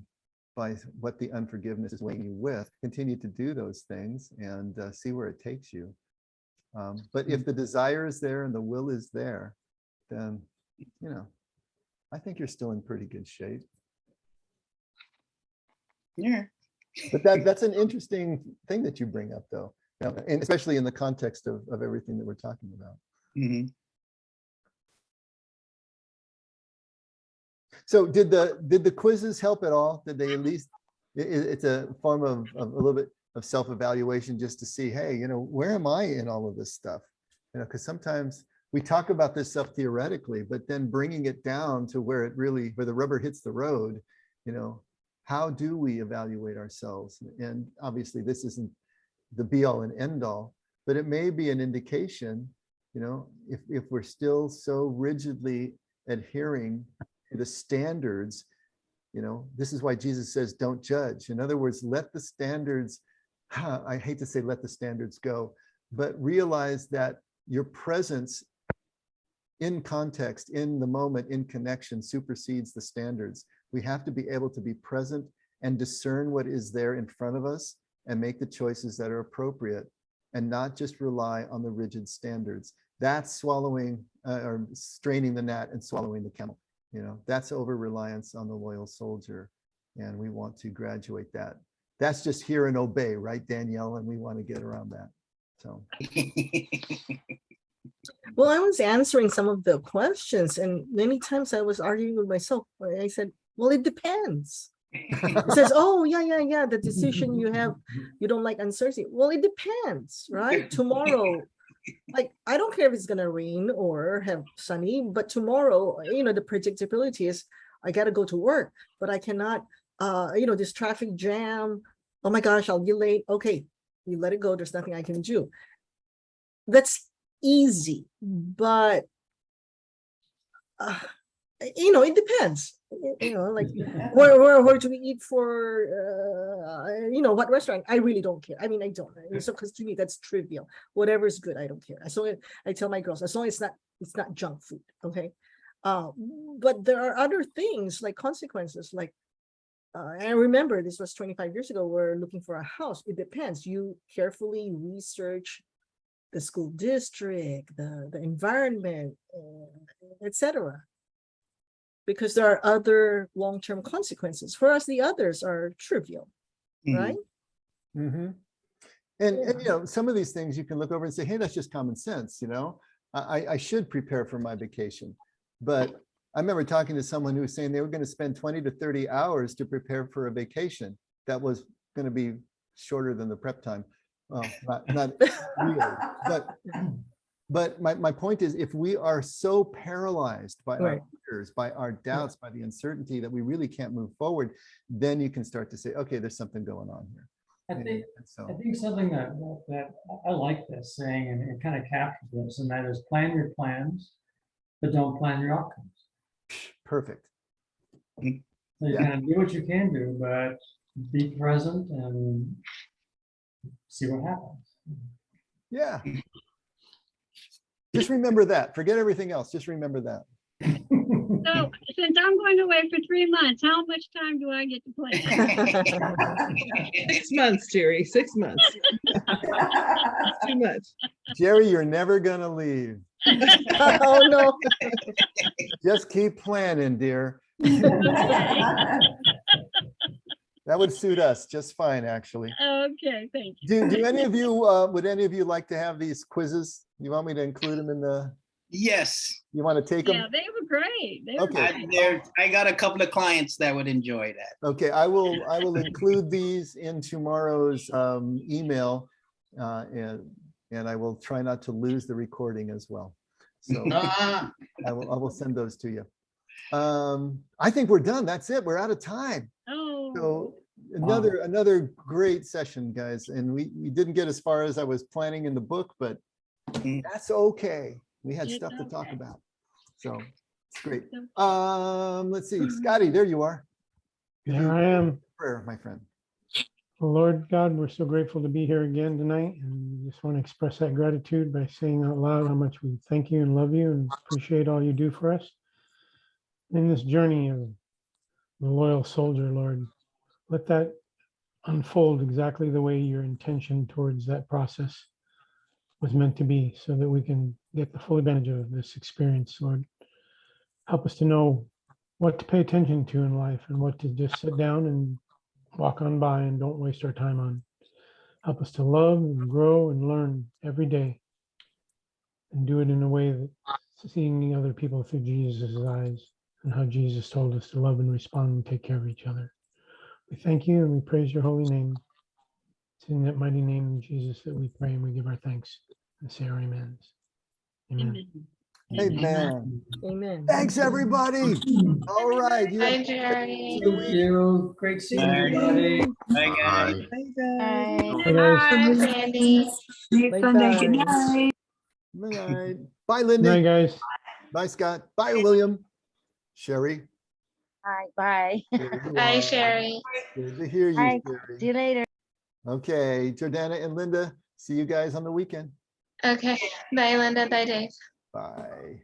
by what the unforgiveness is weighing you with? Continue to do those things and see where it takes you. But if the desire is there and the will is there, then, I think you're still in pretty good shape. Yeah. But that's an interesting thing that you bring up, though, and especially in the context of everything that we're talking about. Mhm. So did the quizzes help at all? Did they at least, it's a form of a little bit of self-evaluation just to see, hey, where am I in all of this stuff? Because sometimes we talk about this stuff theoretically, but then bringing it down to where the rubber hits the road, how do we evaluate ourselves? And obviously this isn't the be all and end all, but it may be an indication, if we're still so rigidly adhering to the standards, this is why Jesus says, don't judge. In other words, let the standards, I hate to say let the standards go, but realize that your presence in context, in the moment, in connection supersedes the standards. We have to be able to be present and discern what is there in front of us and make the choices that are appropriate and not just rely on the rigid standards. That's swallowing or straining the gnat and swallowing the camel. That's over-reliance on the loyal soldier. And we want to graduate that. That's just hear and obey, right, Danielle? And we want to get around that. So. Well, I was answering some of the questions, and many times I was arguing with myself. I said, well, it depends. It says, oh, yeah, the decision you have, you don't like uncertainty. Well, it depends, right? Tomorrow, like, I don't care if it's gonna rain or have sunny, but tomorrow, the predictability is I gotta go to work, but I cannot, this traffic jam, oh my gosh, I'll be late. Okay, you let it go, there's nothing I can do. That's easy, but it depends. Like where do we eat for what restaurant? I really don't care. I mean, I don't. So because to me that's trivial. Whatever is good, I don't care. So I tell my girls, as long as it's not junk food, okay. But there are other things like consequences. Like I remember this was 25 years ago. We're looking for a house. It depends. You carefully research the school district, the environment, etc. Because there are other long-term consequences. For us, the others are trivial, right? Mm-hmm. And some of these things you can look over and say, hey, that's just common sense. I should prepare for my vacation. But I remember talking to someone who was saying they were going to spend 20 to 30 hours to prepare for a vacation that was going to be shorter than the prep time. Well, not really, but my point is, if we are so paralyzed by our fears, by our doubts, by the uncertainty that we really can't move forward, then you can start to say, okay, there's something going on here. I think something that I like this saying, and it kind of captures this, and that is plan your plans, but don't plan your outcomes. Perfect. So you kind of do what you can do, but be present and see what happens. Yeah. Just remember that. Forget everything else. Just remember that. So since I'm going away for 3 months, how much time do I get to play? 6 months, Jerry, 6 months. Too much. Jerry, you're never gonna leave. Oh no. Just keep planning, dear. That would suit us just fine, actually. Okay, thank you. Do any of you, would any of you like to have these quizzes? You want me to include them in the? Yes. You want to take them? Yeah, they were great. They were Okay. great. I got a couple of clients that would enjoy that. Okay, I will include these in tomorrow's email, and I will try not to lose the recording as well. So I will send those to you. I think we're done. That's it. We're out of time. Oh. So another great session, guys. And we didn't get as far as I was planning in the book, but that's okay. We had stuff to talk about. So It's great. Let's see, Scotty, there you are. There I am. Prayer, my friend. Lord God, we're so grateful to be here again tonight, and we just want to express that gratitude by saying out loud how much we thank you and love you and appreciate all you do for us. In this journey of the loyal soldier, Lord, let that unfold exactly the way your intention towards that process was meant to be, so that we can get the full advantage of this experience, Lord. Help us to know what to pay attention to in life and what to just sit down and walk on by and don't waste our time on. Help us to love and grow and learn every day, and do it in a way that seeing the other people through Jesus' eyes and how Jesus told us to love and respond and take care of each other. We thank you and we praise your holy name. It's in that mighty name of Jesus that we pray and we give our thanks and say our amens. Amen. Amen. Amen. Thanks, everybody. All right. You have Hi, Jerry. Thank you. Great seeing everybody. Bye. Bye, guys. Hi, guys. Hi, Sandy. Bye-bye. Good night. Bye, Good Lindy. night, guys. Bye, Scott. Bye, William. Sherry. Hi, bye. There you Hi, are. Sherry. Good to hear you, Hi. Sherry. See you later. Okay, Jordana and Linda, see you guys on the weekend. Okay. Bye, Linda. Bye, Dave. Bye.